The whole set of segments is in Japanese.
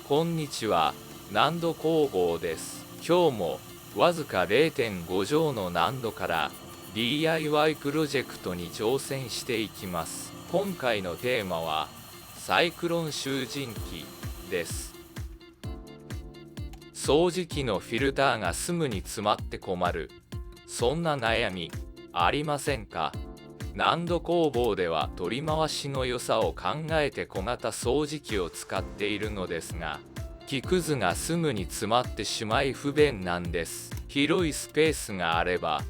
こんにちは、難度工房です。今日もわずか 0.5 乗の難度から DIY プロジェクトに挑戦していきます。今回のテーマはサイクロン集塵機です。掃除機のフィルターがすぐに詰まって困る、そんな悩みありませんか？難度工房では取り回しの良さを考えて小型掃除機を使っているのですが、木くずがすぐに詰まってしまい不便なんです。広いスペースがあれば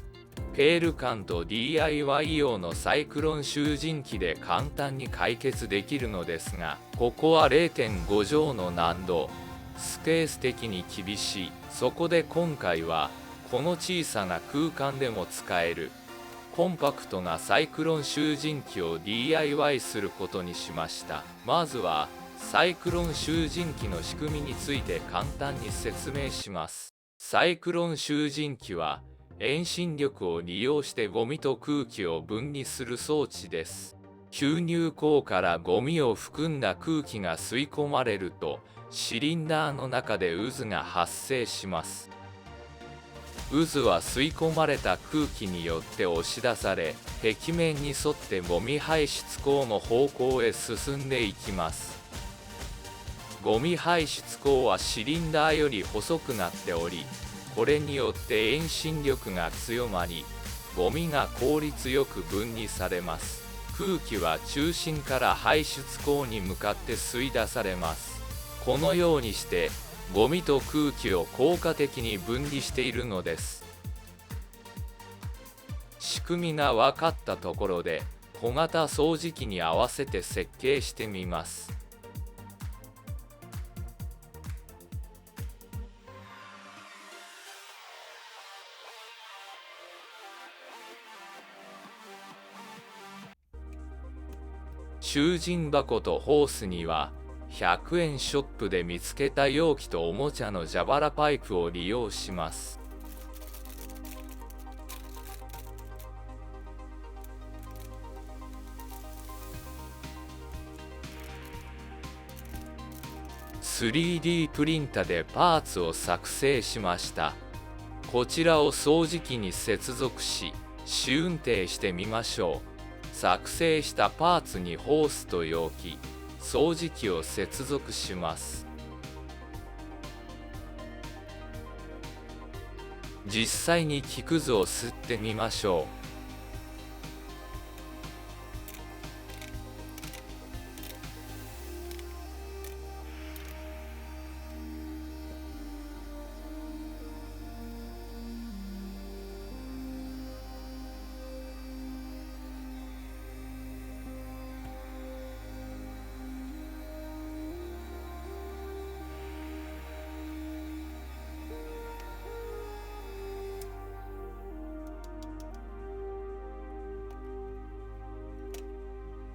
ペール缶と DIY 用のサイクロン集塵機で簡単に解決できるのですが、ここは 0.5 乗の難度、スペース的に厳しい。そこで今回はこの小さな空間でも使えるコンパクトなサイクロン集塵機を DIY することにしました。まずはサイクロン集塵機の仕組みについて簡単に説明します。サイクロン集塵機は遠心力を利用してゴミと空気を分離する装置です。吸入口からゴミを含んだ空気が吸い込まれるとシリンダーの中で渦が発生します。渦は吸い込まれた空気によって押し出され、壁面に沿ってゴミ排出口の方向へ進んでいきます。ゴミ排出口はシリンダーより細くなっており、これによって遠心力が強まり、ゴミが効率よく分離されます。空気は中心から排出口に向かって吸い出されます。このようにしてゴミと空気を効果的に分離しているのです。仕組みが分かったところで小型掃除機に合わせて設計してみます。集塵箱とホースには100円ショップで見つけた容器とおもちゃの蛇腹パイプを利用します。3D プリンタでパーツを作成しました。こちらを掃除機に接続し試運転してみましょう。作成したパーツにホースと容器、掃除機を接続します。実際に木くずを吸ってみましょう。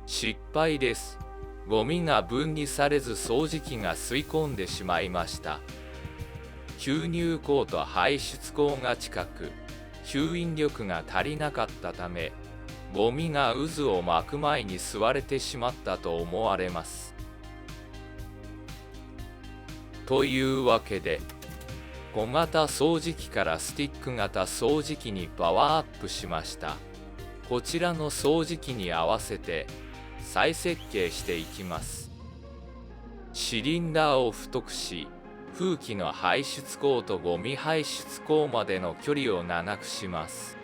失敗です。ゴミが分離されず掃除機が吸い込んでしまいました。吸入口と排出口が近く、吸引力が足りなかったため、ゴミが渦を巻く前に吸われてしまったと思われます。というわけで、小型掃除機からスティック型掃除機にパワーアップしました。こちらの掃除機に合わせて再設計していきます。シリンダーを太くし、空気の排出口とゴミ排出口までの距離を長くします。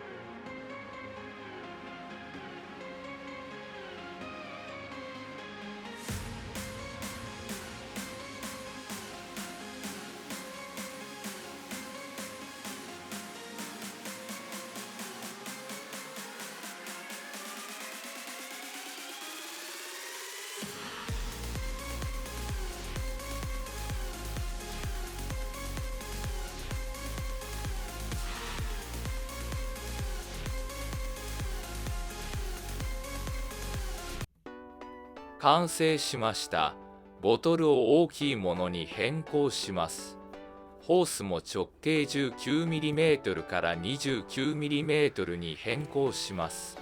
完成しました。ボトルを大きいものに変更します。ホースも直径 19mm から 29mm に変更します。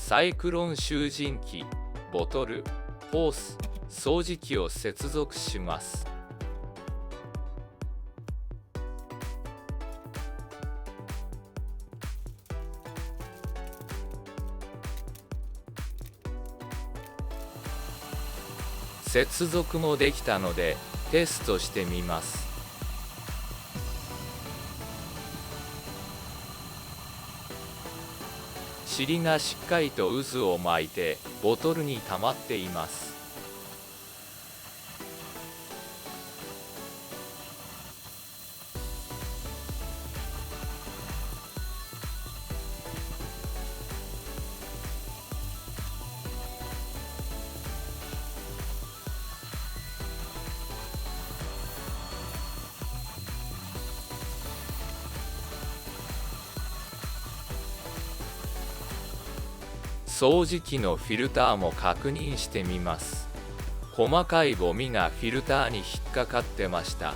サイクロン集塵機、ボトル、ホース、掃除機を接続します。接続もできたのでテストしてみます。塵がしっかりと渦を巻いてボトルに溜まっています。掃除機のフィルターも確認してみます。細かいゴミがフィルターに引っかかってました。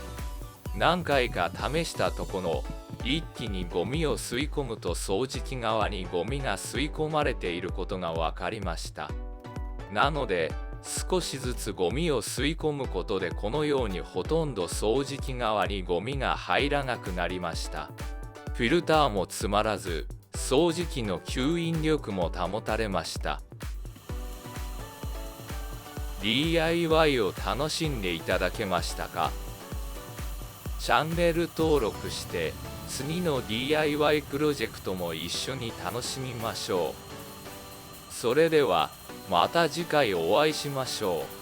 何回か試したところ、一気にゴミを吸い込むと掃除機側にゴミが吸い込まれていることが分かりました。なので少しずつゴミを吸い込むことでこのようにほとんど掃除機側にゴミが入らなくなりました。フィルターも詰まらず、掃除機の吸引力も保たれました。DIY を楽しんでいただけましたか？チャンネル登録して次の DIY プロジェクトも一緒に楽しみましょう。それではまた次回お会いしましょう。